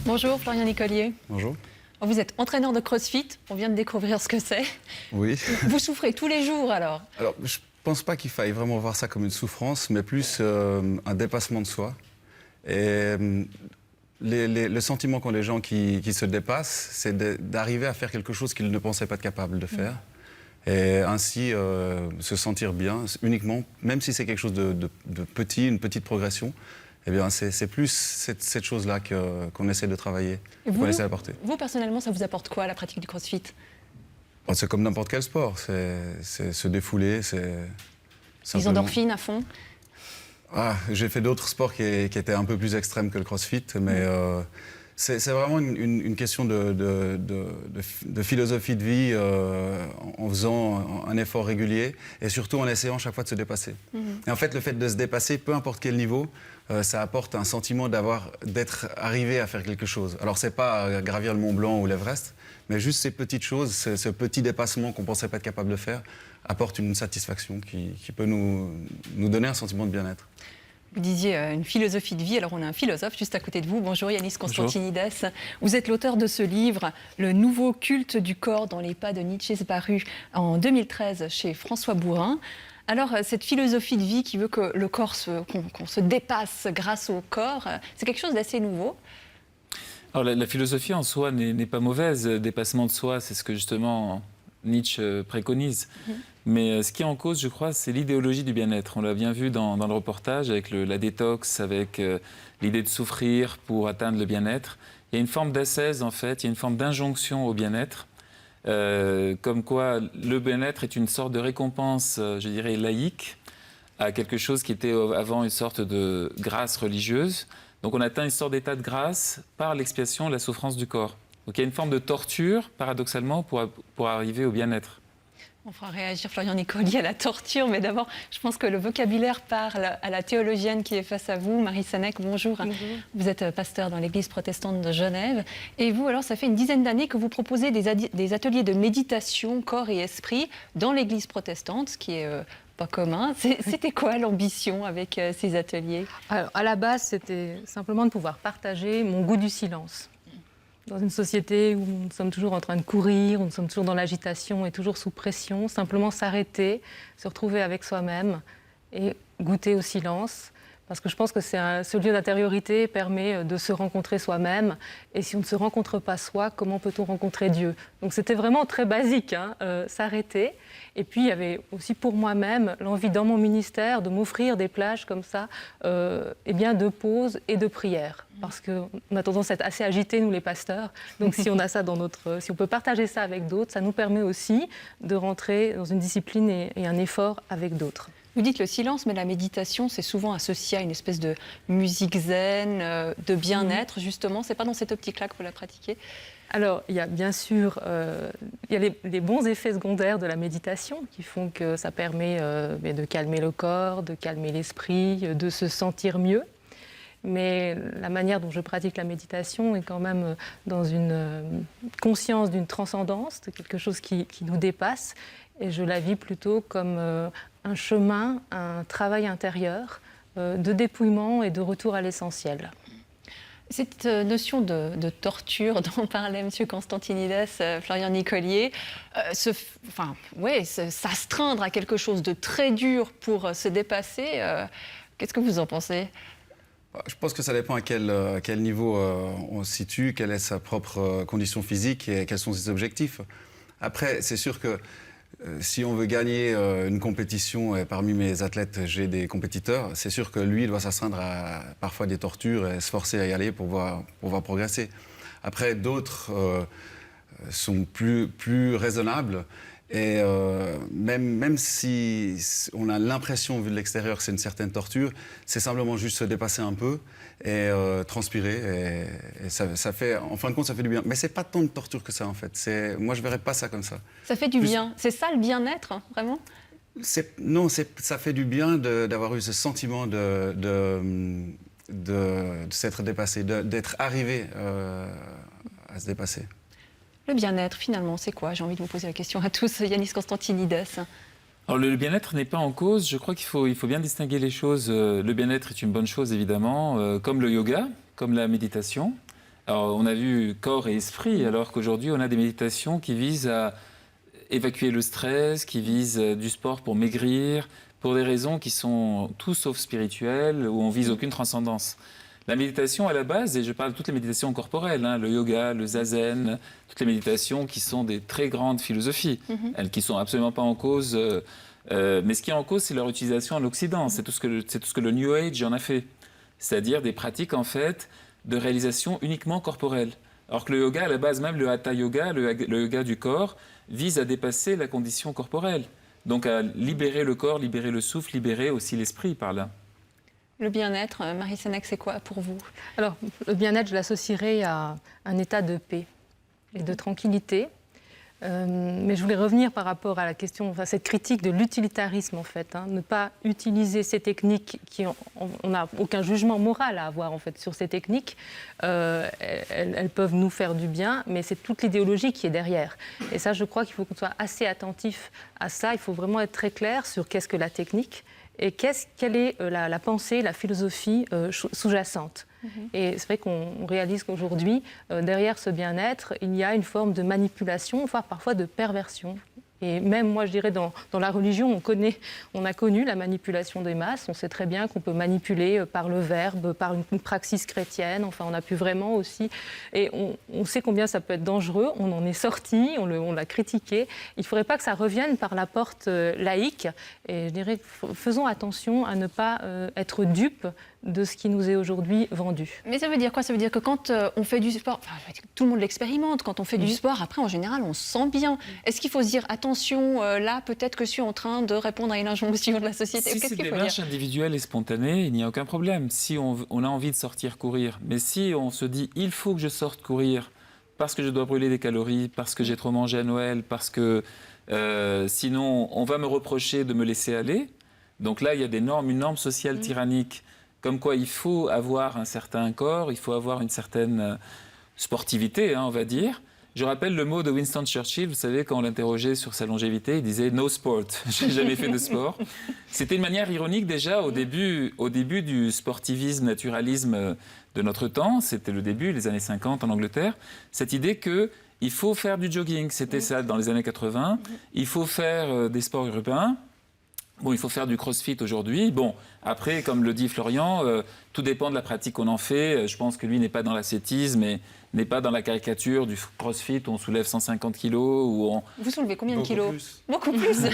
Bonjour Florian Nicolier. Bonjour. Vous êtes entraîneur de CrossFit, on vient de découvrir ce que c'est. Oui. Vous souffrez tous les jours alors? Alors, je pense pas qu'il faille vraiment voir ça comme une souffrance, mais plus un dépassement de soi. Et le sentiment qu'ont les gens qui se dépassent, c'est d'arriver à faire quelque chose qu'ils ne pensaient pas être capables de faire. Et ainsi se sentir bien, uniquement, même si c'est quelque chose de petit, une petite progression. Eh bien, c'est plus cette chose-là qu'on essaie de travailler, qu'on essaie d'apporter. Vous, personnellement, ça vous apporte quoi, la pratique du CrossFit? C'est comme n'importe quel sport, c'est se défouler, c'est... Les endorphines à fond? J'ai fait d'autres sports qui étaient un peu plus extrêmes que le CrossFit, mais c'est vraiment une question de philosophie de vie en faisant un effort régulier et surtout en essayant chaque fois de se dépasser. Et en fait, le fait de se dépasser, peu importe quel niveau, ça apporte un sentiment d'être arrivé à faire quelque chose. Alors, c'est pas gravir le Mont Blanc ou l'Everest, mais juste ces petites choses, ce petit dépassement qu'on pensait pas être capable de faire, apporte une satisfaction qui peut nous donner un sentiment de bien-être. Vous disiez une philosophie de vie, alors on a un philosophe juste à côté de vous. Bonjour Yannis Constantinides. Vous êtes l'auteur de ce livre, Le nouveau culte du corps dans les pas de Nietzsche, paru en 2013 chez François Bourin. Alors cette philosophie de vie qui veut que le corps, qu'on se dépasse grâce au corps, c'est quelque chose d'assez nouveau. Alors la philosophie en soi n'est pas mauvaise. Dépassement de soi, c'est ce que justement Nietzsche préconise. Mais ce qui est en cause, je crois, c'est l'idéologie du bien-être. On l'a bien vu dans le reportage avec la détox, avec l'idée de souffrir pour atteindre le bien-être. Il y a une forme d'ascèse, en fait, il y a une forme d'injonction au bien-être, comme quoi le bien-être est une sorte de récompense, je dirais, laïque, à quelque chose qui était avant une sorte de grâce religieuse. Donc on atteint une sorte d'état de grâce par l'expiation de la souffrance du corps. Donc il y a une forme de torture, paradoxalement, pour arriver au bien-être. On fera réagir Florian Nicolier à la torture, mais d'abord, je pense que le vocabulaire parle à la théologienne qui est face à vous, Marie Senec, bonjour. Bonjour. Vous êtes pasteur dans l'église protestante de Genève. Et vous, alors, ça fait une dizaine d'années que vous proposez des ateliers de méditation, corps et esprit, dans l'église protestante, ce qui est pas commun. C'était quoi l'ambition avec ces ateliers? Alors, à la base, c'était simplement de pouvoir partager mon goût du silence. Dans une société où nous sommes toujours en train de courir, où nous sommes toujours dans l'agitation et toujours sous pression, simplement s'arrêter, se retrouver avec soi-même et goûter au silence. Parce que je pense que ce lieu d'intériorité permet de se rencontrer soi-même. Et si on ne se rencontre pas soi, comment peut-on rencontrer Dieu? Donc c'était vraiment très basique, s'arrêter. Et puis il y avait aussi pour moi-même l'envie dans mon ministère de m'offrir des plages comme ça, de pause et de prière. Parce qu'on a tendance à être assez agités, nous les pasteurs. Donc si on a ça si on peut partager ça avec d'autres, ça nous permet aussi de rentrer dans une discipline et un effort avec d'autres. Vous dites le silence, mais la méditation, c'est souvent associé à une espèce de musique zen, de bien-être, justement. C'est pas dans cette optique-là que vous la pratiquez? Alors, il y a bien sûr il y a les bons effets secondaires de la méditation qui font que ça permet de calmer le corps, de calmer l'esprit, de se sentir mieux. Mais la manière dont je pratique la méditation est quand même dans une conscience d'une transcendance, de quelque chose qui nous dépasse. Et je la vis plutôt comme un chemin, un travail intérieur de dépouillement et de retour à l'essentiel. Cette notion de torture dont parlait M. Constantinides, Florian Nicolier, s'astreindre à quelque chose de très dur pour se dépasser, qu'est-ce que vous en pensez? Je pense que ça dépend à quel niveau on se situe, quelle est sa propre condition physique et quels sont ses objectifs. Après, c'est sûr que si on veut gagner une compétition, et parmi mes athlètes, j'ai des compétiteurs, c'est sûr que lui doit s'astreindre à parfois des tortures et se forcer à y aller pour pouvoir progresser. Après, d'autres sont plus raisonnables. Et même si on a l'impression, vu de l'extérieur, que c'est une certaine torture, c'est simplement juste se dépasser un peu et transpirer. Et ça fait, en fin de compte, ça fait du bien. Mais c'est pas tant de torture que ça, en fait. Moi, je verrais pas ça comme ça. Ça fait du bien. C'est ça, le bien-être, vraiment? Non, ça fait du bien d'avoir eu ce sentiment de s'être dépassé, d'être arrivé à se dépasser. Le bien-être, finalement, c'est quoi? J'ai envie de vous poser la question à tous. Yannis Constantinides. Alors, le bien-être n'est pas en cause. Je crois qu'il faut bien distinguer les choses. Le bien-être est une bonne chose, évidemment, comme le yoga, comme la méditation. Alors, on a vu corps et esprit, alors qu'aujourd'hui, on a des méditations qui visent à évacuer le stress, qui visent du sport pour maigrir, pour des raisons qui sont tout sauf spirituelles, où on vise aucune transcendance. La méditation, à la base, et je parle de toutes les méditations corporelles, le yoga, le zazen, toutes les méditations qui sont des très grandes philosophies, elles qui ne sont absolument pas en cause. Mais ce qui est en cause, c'est leur utilisation en Occident. C'est tout ce que le New Age en a fait. C'est-à-dire des pratiques, en fait, de réalisation uniquement corporelle. Alors que le yoga, à la base, même le hatha yoga, le yoga du corps, vise à dépasser la condition corporelle. Donc à libérer le corps, libérer le souffle, libérer aussi l'esprit par là. Le bien-être, Marie Sénèque, c'est quoi pour vous? Alors, le bien-être, je l'associerais à un état de paix et de tranquillité. Mais je voulais revenir par rapport à la question, enfin, cette critique de l'utilitarisme en fait, ne pas utiliser ces techniques qui on n'a aucun jugement moral à avoir en fait sur ces techniques. Elles peuvent nous faire du bien, mais c'est toute l'idéologie qui est derrière. Et ça, je crois qu'il faut qu'on soit assez attentif à ça. Il faut vraiment être très clair sur qu'est-ce que la technique et quelle est la pensée, la philosophie sous-jacente. Et c'est vrai qu'on réalise qu'aujourd'hui, derrière ce bien-être, il y a une forme de manipulation, voire parfois de perversion. Et même, moi, je dirais, dans la religion, on a connu la manipulation des masses. On sait très bien qu'on peut manipuler par le verbe, par une praxis chrétienne. Enfin, on a pu vraiment aussi... Et on sait combien ça peut être dangereux. On en est sorti, on l'a critiqué. Il ne faudrait pas que ça revienne par la porte laïque. Et je dirais, faisons attention à ne pas être dupes de ce qui nous est aujourd'hui vendu. Mais ça veut dire quoi? Ça veut dire que quand on fait du sport, enfin, tout le monde l'expérimente, quand on fait du sport, après en général on se sent bien. Est-ce qu'il faut se dire attention, là peut-être que je suis en train de répondre à une injonction de la société? Si Qu'est-ce c'est qu'il une faut démarche dire? individuelle et spontanée, il n'y a aucun problème. Si on a envie de sortir courir, mais si on se dit il faut que je sorte courir parce que je dois brûler des calories, parce que j'ai trop mangé à Noël, parce que sinon on va me reprocher de me laisser aller. Donc là il y a une norme sociale tyrannique. Comme quoi, il faut avoir un certain corps, il faut avoir une certaine sportivité, on va dire. Je rappelle le mot de Winston Churchill, vous savez, quand on l'interrogeait sur sa longévité, il disait « no sport », j'ai jamais fait de sport. C'était une manière ironique déjà au début du sportivisme, naturalisme de notre temps, c'était le début, les années 50 en Angleterre, cette idée qu'il faut faire du jogging, c'était ça dans les années 80, il faut faire des sports urbains. Bon, il faut faire du crossfit aujourd'hui. Bon, après, comme le dit Florian, tout dépend de la pratique qu'on en fait. Je pense que lui n'est pas dans l'ascétisme et n'est pas dans la caricature du crossfit où on soulève 150 kilos. Vous soulevez combien de kilos? Plus. Beaucoup plus.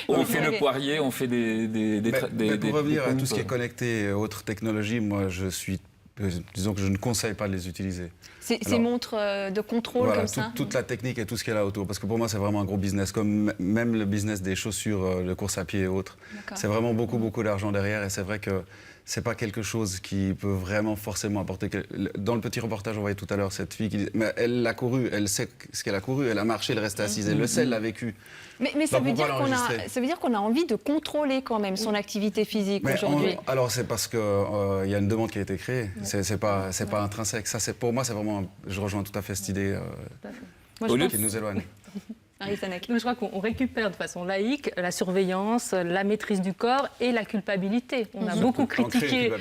On fait le poirier, on fait des pour revenir à tout ce qui est pompes. connecté et autres technologies, moi disons que je ne conseille pas de les utiliser. Ces montres de contrôle Voilà, comme ça? toute la technique et tout ce qu'il y a là autour. Parce que pour moi, c'est vraiment un gros business, comme même le business des chaussures de course à pied et autres. C'est vraiment beaucoup d'argent derrière. Et c'est vrai que c'est pas quelque chose qui peut vraiment forcément apporter... Dans le petit reportage, on voyait tout à l'heure cette fille qui disait... Mais elle a couru, elle sait ce qu'elle a couru, elle a marché, elle est restée assise, elle le sait, elle l'a vécu. Mais ça, Bah, veut pourquoi ça veut dire qu'on a envie de controler quand même son activité physique aujourd'hui. Alors c'est parce qu'il y a une demande qui a été créée. C'est pas intrinsèque. Ça, pour moi, c'est vraiment... Je rejoins tout à fait cette idée qui nous éloigne. Marie Sénèque. Je crois qu'on récupère de façon laïque la surveillance, la maîtrise du corps et la culpabilité. On a beaucoup critiqué,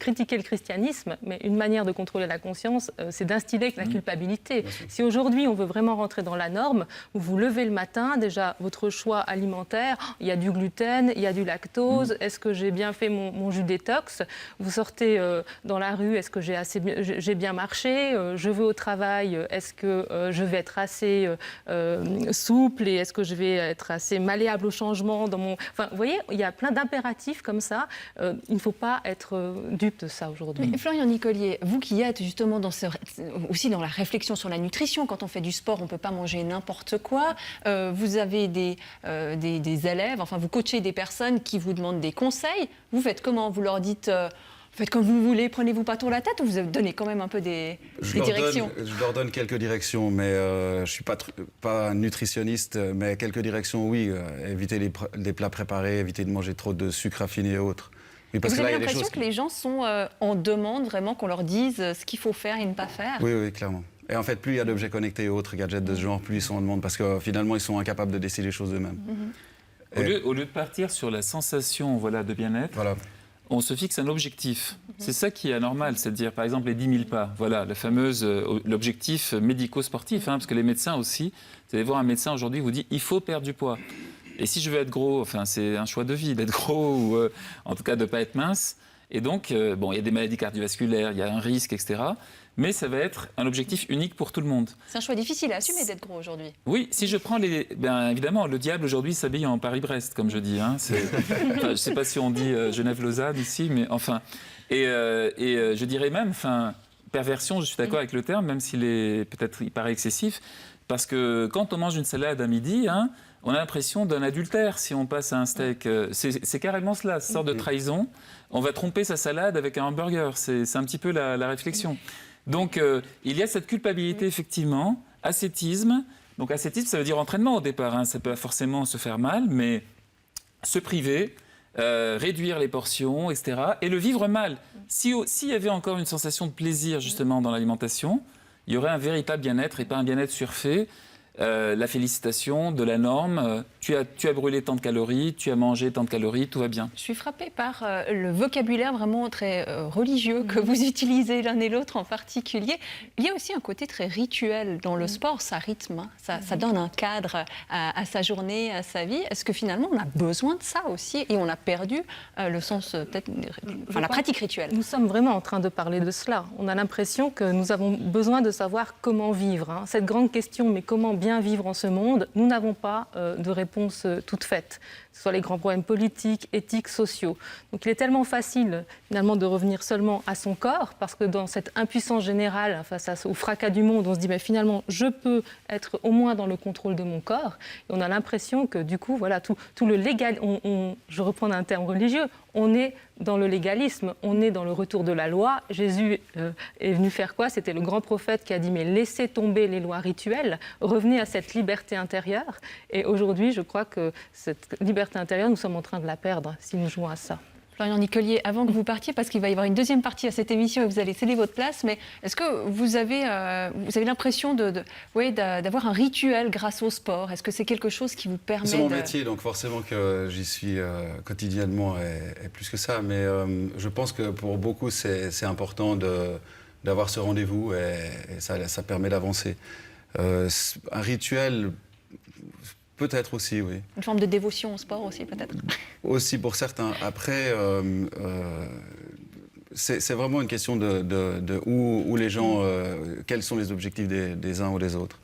critiqué le christianisme, mais une manière de contrôler la conscience, c'est d'instiller la culpabilité. Si aujourd'hui on veut vraiment rentrer dans la norme, vous vous levez le matin, déjà votre choix alimentaire, il y a du gluten, il y a du lactose, est-ce que j'ai bien fait mon jus détox? Vous sortez dans la rue, est-ce que j'ai bien marché? Je vais au travail, est-ce que je vais être assez souple et est-ce que je vais être assez malléable au changement dans mon... Enfin, vous voyez, il y a plein d'impératifs comme ça. Il ne faut pas être dupe de ça aujourd'hui. Mais Florian Nicolier, vous qui êtes justement aussi dans la réflexion sur la nutrition, quand on fait du sport, on ne peut pas manger n'importe quoi. Vous avez des élèves, enfin vous coachez des personnes qui vous demandent des conseils. Vous faites comment? Vous leur dites... Faites comme vous voulez, prenez-vous pas trop la tête, ou vous donnez quand même un peu des directions? Je leur donne quelques directions, mais je ne suis pas nutritionniste, mais quelques directions, oui. Éviter les plats préparés, éviter de manger trop de sucre raffiné et autres. Oui, parce vous que là, avez il y a des l'impression choses que les gens sont en demande vraiment qu'on leur dise ce qu'il faut faire et ne pas faire? Oui, clairement. Et en fait, plus il y a d'objets connectés et autres gadgets de ce genre, plus ils sont en demande, parce que finalement, ils sont incapables de décider les choses eux-mêmes. Au lieu de partir sur la sensation de bien-être, on se fixe un objectif. C'est ça qui est anormal, c'est de dire, par exemple, les 10 000 pas. Voilà, l'objectif médico-sportif, parce que les médecins aussi, vous allez voir un médecin aujourd'hui vous dit, il faut perdre du poids. Et si je veux être gros, c'est un choix de vie d'être gros, ou en tout cas de ne pas être mince. Et donc, il y a des maladies cardiovasculaires, il y a un risque, etc. Mais ça va être un objectif unique pour tout le monde. C'est un choix difficile à assumer d'être gros aujourd'hui. Oui, si je prends évidemment, le diable aujourd'hui s'habille en Paris-Brest, comme je dis. Je ne sais pas si on dit Genève-Lausanne ici, mais enfin. Et je dirais même, perversion, je suis d'accord avec le terme, même il paraît excessif, parce que quand on mange une salade à midi, on a l'impression d'un adultère si on passe à un steak. C'est carrément cela, cette sorte de trahison. On va tromper sa salade avec un hamburger. C'est un petit peu la réflexion. Donc, il y a cette culpabilité, effectivement, ascétisme. Donc, ascétisme, ça veut dire entraînement au départ. Ça peut forcément se faire mal, mais se priver, réduire les portions, etc. Et le vivre mal. S'il y avait encore une sensation de plaisir, justement, dans l'alimentation, il y aurait un véritable bien-être et pas un bien-être surfait. La félicitation de la norme, tu as brûlé tant de calories, tu as mangé tant de calories, tout va bien. Je suis frappée par le vocabulaire vraiment très religieux que vous utilisez l'un et l'autre en particulier. Il y a aussi un côté très rituel dans le sport, ça rythme, ça donne un cadre à sa journée, à sa vie. Est-ce que finalement on a besoin de ça aussi et on a perdu le sens, peut-être, la pratique rituelle? Nous sommes vraiment en train de parler de cela. On a l'impression que nous avons besoin de savoir comment vivre. Cette grande question, mais comment bien vivre en ce monde, nous n'avons pas de réponse toute faite, que ce soit les grands problèmes politiques, éthiques, sociaux. Donc il est tellement facile finalement de revenir seulement à son corps, parce que dans cette impuissance générale face au fracas du monde, on se dit finalement je peux être au moins dans le contrôle de mon corps. Et on a l'impression que du coup, voilà, tout le légal, je reprends un terme religieux, on est dans le légalisme, on est dans le retour de la loi. Jésus est venu faire quoi? C'était le grand prophète qui a dit « mais laissez tomber les lois rituelles, revenez à cette liberté intérieure ». Et aujourd'hui, je crois que cette liberté intérieure, nous sommes en train de la perdre si nous jouons à ça. Florian Nicolier, avant que vous partiez, parce qu'il va y avoir une deuxième partie à cette émission et vous allez céder votre place, mais est-ce que vous avez l'impression d'avoir un rituel grâce au sport? Est-ce que c'est quelque chose qui vous permet C'est mon métier, donc forcément que j'y suis quotidiennement et plus que ça. Mais je pense que pour beaucoup, c'est important d'avoir ce rendez-vous et ça permet d'avancer. Un rituel... Peut-être aussi, oui. Une forme de dévotion au sport aussi, peut-être? Aussi pour certains. Après, c'est vraiment une question de où les gens... quels sont les objectifs des uns ou des autres.